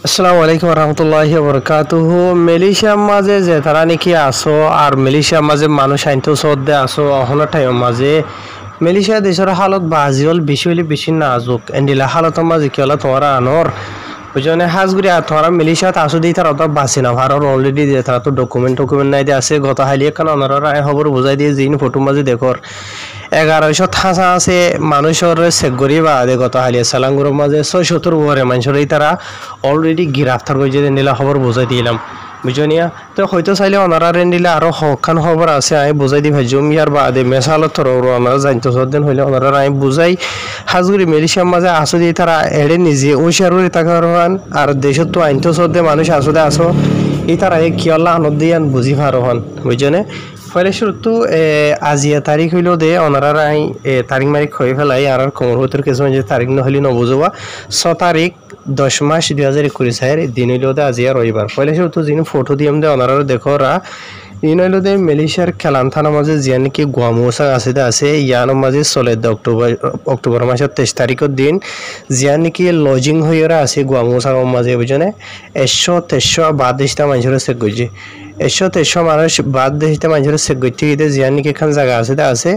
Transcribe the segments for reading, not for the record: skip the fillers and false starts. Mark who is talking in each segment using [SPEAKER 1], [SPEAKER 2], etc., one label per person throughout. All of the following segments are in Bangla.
[SPEAKER 1] আসসালামু আলাইকুম রহমতুল্লাহি বরকাতুহু মালয়েশিয়ার মাঝে যে তারা নাকি আসো আর মালয়েশিয়ার মাঝে মানুষ আইনতো সদ্দে আসো অহন টাইম মাঝে মালয়েশিয়া দেশের হালত বাজিল বেশি হলে বেশি নাজুক এন্ডিলা হালতের মাঝে কি হলো তোমরা আনোর বুঝনে হাজগুড়ি আর তোমরা মালয়েশিয়াত আসো দিয়ে তারা তো বাসি না ভারত অলরেডি দিয়ে তারা তো ডকুমেন্ট নাই দিয়ে আছে গত হাইলিয়ে কারণ ওনারা খবর বুঝাই দিয়ে যিনি ফটো মাঝে দেখর 1100 থাসা আছে মানুষের সেগরি বা আদে গত হালিয়া সালাঙ্গুর মাঝে 670 ওভারে মানুষের তারা অলরেডি গ্রেফতার করে নিলা খবর বুঝাই দিলাম বুঝনিয়া তো হয়তো চাইলে ওনারা রেন্ডিলে আরো হকান খবর আছে আমি বুঝাই দি ভাই জমিয়ার বা আদে মেসালত থর ওনারা জানতো সদিন হইলে ওনারা আমি বুঝাই হাজগুড়ি মালয়েশিয়ার মাঝে আসো দিয়ে তারা এড়ে নিজে ওশারুরি তাকার হন আর দেশত তো আইনতো সদ্দে মানুষ আসলে আসো এই তারা কি আল্লাহ আনন্দ দিয়ান বুঝি ভালো হন বুঝনে ফলে শুরু আজিয়া তারিখ হইল দে ওনারা আই তারিখ মারিখ হয়ে ফেলাই আর কোমর হতের কিছু যে তারিখ নহলি নবুঝবা 6 তারিখ 10 মাস 2021 দিন হইল দে আজিয়া রবিবার ফলে শুরু যিনি ফটো দিয়াম দে ওনারা দেখো রা ইন হইল দে মালয়েশিয়ার খেলান থানার মাঝে জিয়া নাকি গুয়ামোসা আছে ইয়ানোর মাঝে চলে অক্টোবর মাসের 23 তারিখের দিন জিয়া নাকি লজিং হইয়া আছে গুয়ামোসার মাঝে বুঝনে 100-100 বাদেশটা মানুষের চেক করছে 100-100 মানুষ বাদ দেশতে মানুষের চেক করতে গিয়ে জিয়া নাকি এখান জায়গা আছে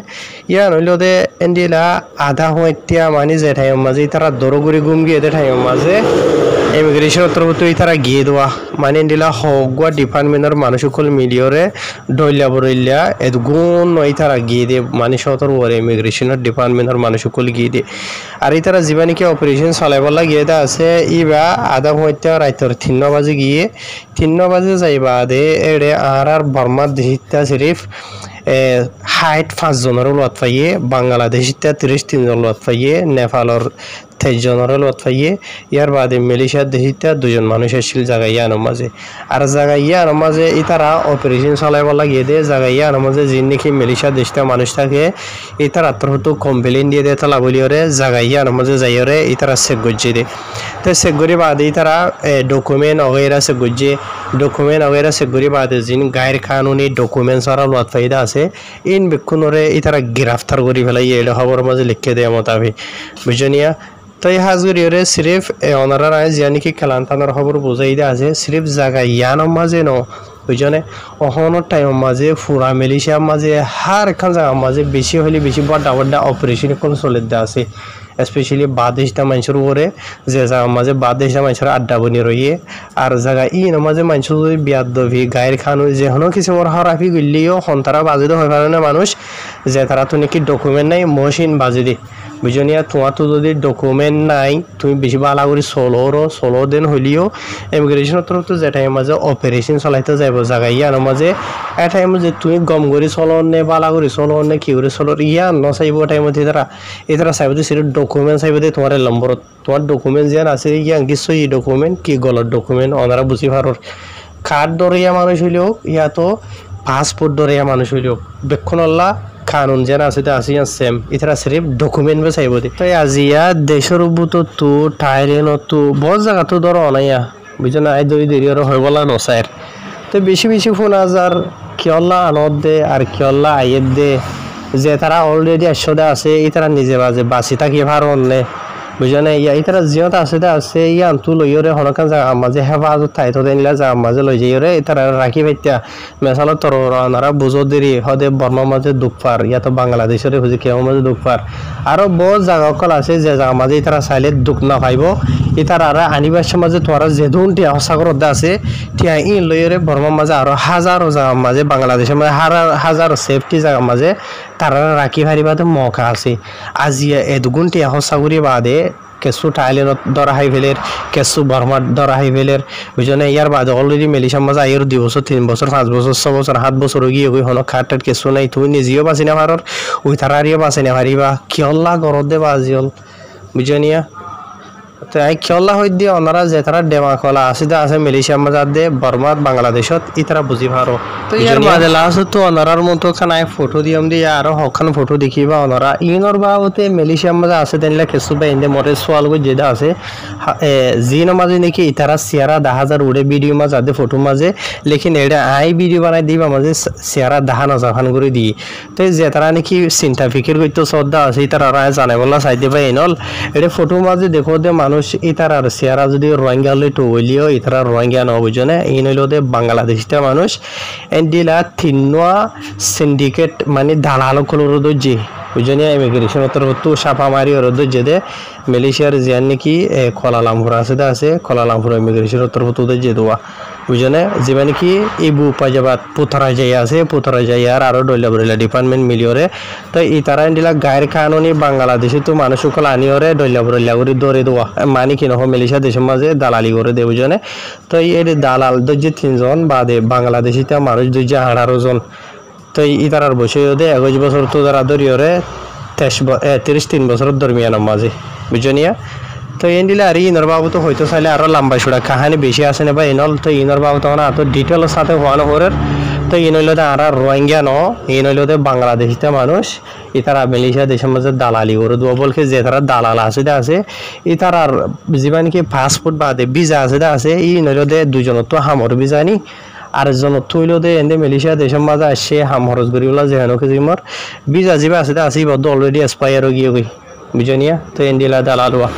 [SPEAKER 1] ইয়ান হইল দে এন্ডিলা আধা হইতিয়া মানে যে ঠাইয়ের মাঝে তারা দরগুড়ি গুম গিয়ে ঠাইয়ের মাঝে ইমিগ্রেশন তরফ তারা গিয়ে দেওয়া মানে এন্ডিলা হগুয়া ডিপার্টমেন্টের মানুষ সকল মিলিয়রে ডইলা বরইলা এত গুণ নই তারা গিয়ে দিয়ে মানে সতর ওরে ইমিগ্রেশনের ডিপার্টমেন্টের মানুষ সকল গিয়ে দিয়ে আর এই তারা জীবা নাকি অপারেশন চালাইবলা গিয়ে দা আছে ইবা আধা হইতিয়া রাইতর 3 বাজে গিয়ে 3 বাজে যাইবা দে এড়ে আর বর্মার দেশিতা সিরিফ হাইট 5 জনের লোক পাইয়ে বাংলাদেশিতা 33 জন লোক পাইয়ে নেপালের 23 জনের লোক পাইয়ে ইয়ার বাদে মালয়েশিয়ার দেশিতা 2 জন মানুষ আসছিল জায়গার মাঝে আর জায়গার মাঝে এই তারা অপারেশন চালাইবার লাগিয়ে দে জায়গার মাঝে যিনি নাকি মালয়েশিয়ার দেশটা মানুষ থাকে এই তারা আত্মহত্যা কমপ্লেন দিয়ে দে তালা বলিওরে জায়গার মাঝে যাইরে এই তারা চেক গজ্জে দে তো চেক করি বাদে তারা ডকুমেন্ট অগেরা চেক গজ্জে ডকুমেন্ট অগেরা চেক করি বাদে যিনি গায়ের কানুনি ডকুমেন্টস আর লোক ফাইদা আছে ইন বেক্ষণরে এই তারা গ্রেফতার করি ফেলাই এটা খবর মাঝে লিখে দেয় মোতাবেক বুঝনিয়া তো এই হাজগুড়িওরে সিরিফ ওনারা জিয়া নাকি খেলান থানার খবর বুঝাই দেওয়া আছে সিরিফ জায়গা ইয়ানোর মাঝে ন বুঝনে অহনের টাইমের মাঝে ফুরা মালয়েশিয়ার মাঝে হার এখান জায়গার মাঝে বেশি হলে বেশি বড় অপারেশন এখন চলে দেওয়া আছে স্পেশালি বাদেশটা মানুষের উপরে যে জায়গার মাঝে বাদেশটা মানুষের আড্ডা বনি রইয়ে আর জায়গা ইন মাঝে মানুষের যদি বিয়াদ দবি গায়ের খানো যেহনো কিছু মোর হারাফি গলিও সন্তারা বাজে তো হয়ে পারে না মানুষ যে তারা তো নাকি ডকুমেন্ট নাই মশিন বাজে দি বুঝনিয়া তোমার তো যদি ডকুমেন্ট নাই তুমি বেশি বালা করে ষোলো দিন হইলেও ইমিগ্রেশনের তরফ তো যে টাইমের মাঝে অপারেশন চলাইতে যাইব জায়গা ইয়ানোর মাঝে টাইম যে তুমি গম করে চলো নে বালা করে চলো নে কি করে চলো ইয়া নচাইব টাইমত এতারা চাইব যে সেটা ডকুমেন্ট চাইব দে তোমার নম্বরত তোমার ডকুমেন্ট যেন আছে ইয়া কিছু ই ডকুমেন্ট কি গলত ডকুমেন্ট ওনারা বুঝি পারর কার্ড দরিয়া মানুষ হইলেও ইয়া তো পাসপোর্ট দরিয়া মানুষ হইলেও বেক্ষণল্লা কানুন যেন আছে সেম এছাড়া সিরিফ ডকুমেন্ট বে চাইব তো আজিয়া দেশের বুতো তো টাইরেন তো বহুত জায়গা তো ধরো অনাইয়া বুঝছো না দই দেরি হয়ে বলা নসায়ের তো বেশি ফোন আজার কিয়ল্লা আনত দে আর কিয়ল্লা আইয়ের দে যে তারা অলরেডি 100 আছে এই তারা নিজে বাজে বাঁচি থাকি ভার অন্যে বুঝছো না এই তারা জিয়ত আছে ইয়ান তু লইরে হনকান জায়গা মাঝে হেফাজত থাই তো দেনিলা জায়গা মাঝে লই যাইরে তারা রাখি পাইতা মেসালত তর ওনারা বুঝো দেরি হদে বর্মা মাঝে দুঃখপার ইয়া তো বাংলাদেশের হুজি কেমন মাঝে দুঃখপার আরো বহুত জায়গা অকল আছে যে জায়গা মাঝে তারা চাইলে দুঃখ না পাইব এই তারা আর আনিবাসের মাঝে তোরা যেদুন টিয়া হসাগরত আছে টিয়া ইন লইরে বর্মা মাঝে আরো হাজারো জায়গা মাঝে বাংলাদেশের মাঝে হাজারো সেফটি জায়গা মাঝে তারা রাখি পারিবাতে মৌকা আছে আজিয়া এদুগুন টিয়া হসাগুড়ি বাদে কেসু থাইল্যান্ডত ধরা হাই ফেলের কেসু বর্মার ধরা হাই ফেলের বুঝনে ইয়ার বাদে অলরেডি মালয়েশিয়ার মাঝে আইয়ের 2 বছর 3 বছর 5 বছর 6 বছর 7 বছর গিয়ে ওই হন খাটের কেসু নাই তুমি নিজেও বাঁচি না পারর ওই তারারিও বাঁচি না পারিবা কিয়ল্লা গরদ দে বাজিল বুঝনিয়া তো এই কিয়ল্লা হই দিয়ে ওনারা যে তারা ডেমা কলা আছে মালয়েশিয়ার মাঝে দে বর্মা বাংলাদেশত ই তারা বুঝি পারো তো ইয়ার বাদে লাস্ট তো ওনারার মতো খানায় ফটো দিয়াম দিয়ে আরো হখান ফটো দেখিবা ওনারা ইনর বাবতে মালয়েশিয়ার মাঝে আছে দেনলা কিছু বা ইন্দে মরে সোয়াল গো যেটা আছে জিনের মাঝে নাকি ইতারা সিয়ারা 10,000 উড়ে ভিডিও মাঝে আদে ফটো মাঝে লেকিন এটা আই ভিডিও বানাই দিবা মাঝে সিয়ারা 10,000 খান করে দি তো যে তারা নাকি চিন্তা ফিকির করতে শ্রদ্ধা আছে তারা জানে বলা চাইতে পাই এনল এটা ফটো মাঝে দেখো দে মানুষ মানুষ ইতার আর চেহারা যদি রোহিঙ্গা হলে তো হইলেও ইতারা রোহিঙ্গা ন বুঝনে এই নইলে বাংলাদেশিতে মানুষ এন্ডিলা তিনোয়া সিন্ডিকেট মানে দালাল কলর যে বুঝনি ইমিগ্রেশন তো সাপা মারি ওর যে মালয়েশিয়ার জিয়ান নাকি কোলালামপুর আছে কোলালামপুর ইমিগ্রেশন তো যে দেওয়া বুঝনে যে মানে কি ইবু পাজাবাদ পুতরা যাই আছে পুতরা যাই আর আরো ডইলা বইলা ডিপার্টমেন্ট মিলিওরে তো এই তারা এন্ডিলা গায়ের কানুনি বাংলাদেশে তো মানুষ সকল আনিওরে ডইলা বইলা করে দৌড়ে দেওয়া মানে কি নহ মালয়েশিয়া দেশের মাঝে দালালি করে দেয় বুঝনে তো এই দালাল যে 3 জন বাদে বাংলাদেশিতে মানুষ 18 জন তো এই তারার বসে 21 বছর তো তারা দরিয়রে 33 বছর দরমিয়ানের মাঝে বুঝনিয়া তো এন্ডিলা আর ইনর বাবু তো হয়তো চাইলে আরো লম্বা সুড়া কাহানি বেশি আছে না বা ইনল তো ইনর বাবু তো এত ডিটেলের সাথে হওয়ানো হরের তো ইনইলতে আর রোহিঙ্গা ন ইনইলতে বাংলাদেশিতে মানুষ ইতারা মালয়েশিয়া দেশের মাঝে দালালি করে দেওয়া বলকে যে তারা দালাল আছে ইতারার জীবন কি পাসপোর্ট বাদে ভিসা আছে ইনইলতে দুজনের তো হামর ভিসা নি আর জন তুইল দে এনে মালয়েশিয়া দেশের মাঝে আসে হাম খরচ করিবলা যেহেন জিমর ভিসা যিবা আছে ইবদ অলরেডি এক্সপায়ার হয়ে গিয়ে বুঝনিয়া তো এন্ডিলা দালালুয়া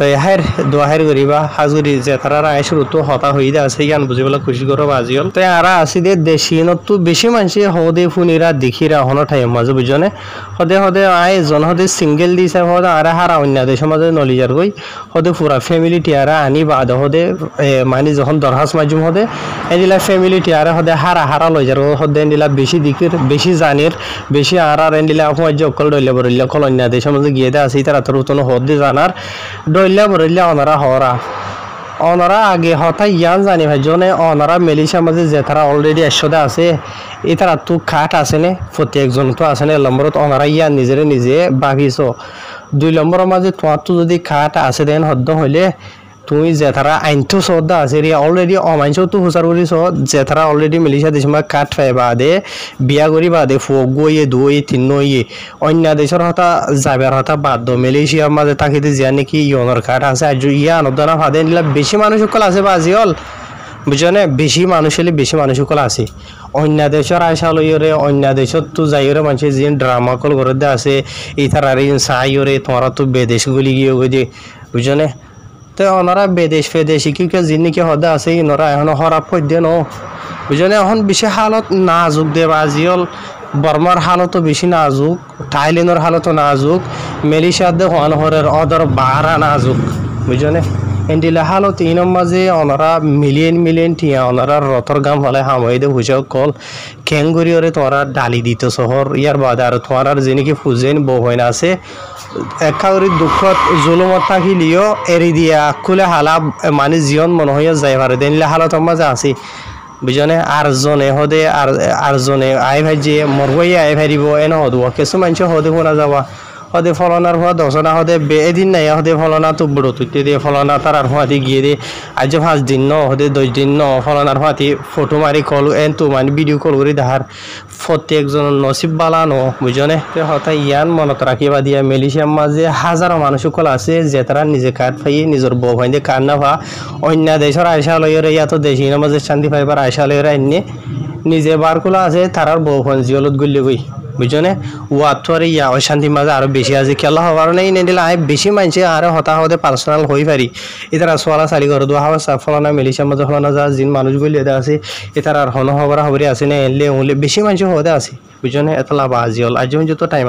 [SPEAKER 1] তো হার দোহার করিবা হাজুরি যে তারা আয় শুরু তো হতা হয়ে আছে ইয়ান বুঝিবলা খুশি করো বাজিল তো আর আসি দে দেশি তো বেশি মানুষে হদে ফুনিরা দেখিরা হন টাইম মাঝে বুঝনে হদে আয় জন হদে সিঙ্গেল দিছে হদে আর হারা অন্য দেশের মাঝে নলিজার গই হদে পুরা ফ্যামিলি টিয়ারা আনি বাদ হদে মানে যখন দরহাস মাজুম হদে এদিলা ফ্যামিলি টিয়ারা হদে হারা লই যার হদে এদিলা বেশি দিকের বেশি জানির বেশি আর এদিলা হওয়াজ অকল ডইলে বরিল্লা কলন্য দেশের মাঝে গিয়ে দে আসি তারা তোর তোন হদে জানার ডইল্লা বরিল্লা অনারা আগে হঠাৎ ইয়ান জানি ভাই জনে অনারা মালয়েশিয়ার মাঝে যে তারা অলরেডি 100 আছে এই তারা তো খাট আছে নে প্রতি একজন তো আছে না নম্বরত অনারা ইয়ান নিজে ভাবিছ 2 নম্বরের মাঝে তোমার তো যদি খাট আছে দেন হদ্দ হইলে তুমি যে তারা আইনটো সদা আছে রে অলরেডি অমাইনছো তো হুসার করিছ যে তারা অলরেডি মালয়েশিয়া দেশে মা কাট পাই বাদে বিয়া করি বাদে ফোক গইয়ে দুই তিন নইয়ে অন্য দেশের হতা যাবার হতা বাদ মালয়েশিয়ার মাঝে তাকিতে জিয়া নাকি ইয়নর কাট আছে আজ ইয়া আনদানা ফাদে নিলা বেশি মানুষ সকল আছে বাজিল বুঝনে বেশি মানুষ সকল আছে অন্য দেশের আশা লইরে অন্য দেশত তো যাইরে মানুষ যে ড্রামা কল করে আছে এই তারার সাইরে তোমরা তো বিদেশগুলি গিয়ে গই বুঝনে তো ওনারা ফেদেশি কি জিনিস হদা আছে ইনরা এখন হরাপ করে দিয়ে ন বুঝলেন এখন বেশি হালত নাজুক দে বাজিল বর্মার হালতও বেশি নাজুক থাইল্যান্ডের হালতও নাজুক মালয়েশিয়ার দে হন হরের অদর বাহারা নাজুক বুঝলেন এন্ডিলা হালত ইনম মাঝে ওনারা মিলিয়ন টিয়া ওনারা রতর গাম হলে হামাই দে হুসে কল ক্যাঙ্গুরিওরে তোরা ডালি দিত শহর ইয়ার বাদে আর তোমার যেনিকি ফুজেন বউ হয় না আছে একাউরি দুঃখত জুলুমত থাকিলিও এরি দিয়া খুলে হালা মানে জীবন মনে হইয়া যাই পারে দেনলে হালত মাঝে আছি বুঝনে আর জনে আই ভাই যে মরবইয়া আই ভাইব এন হদব কিছু মানুষ হদে শোনা যাবা হদে ফলনার হওয়া দশনা হদে এদিন নাই হদে ফলনা তো বুড়ো তুইতে দিয়ে ফলনা তার আর হাতি গিয়ে দিয়ে আজ 5 দিন ন হদে 10 দিন ন ফলনার হাতি ফটো মারি কল এন তো মানে ভিডিও কল করে দেখার প্রত্যেকজন নসিব বালা ন বুঝনে হঠাৎ ইয়ান মনত রাখিবা দিয়া মালয়েশিয়ার মাঝে হাজারো মানুষ সকল আছে যে তারা নিজে কাঠ পাই নিজের বউ ভাইন্দে কাঠ না পা অন্য দেশের আয়সা লইরে ইয়াত দেশির মাঝে শান্তি পাইবার আয়সা লইরে আইনে নিজে বারকুলা আছে তারার বউ ভাই জিয়লত গুলি গই বুঝনে ওয়াতরে ইয়া অশান্তি মাঝে আরো বেশি আছে খেলা হওয়ার নেই নিলে আয় বেশি মানছে আরো হতা হতে পার্সোনাল হয়ে পারি এটার সোয়ালা চালি করে দেওয়া হবে ফলনা মালয়েশিয়ার মাঝে ফলনা যা যিন মানুষগুলি এদের আছে এটার আর হন হবরা হবরি আছে না এলে বেশি মানুষ হতে আছে বুঝনে এত লাভ আজিল আজ যত টাইম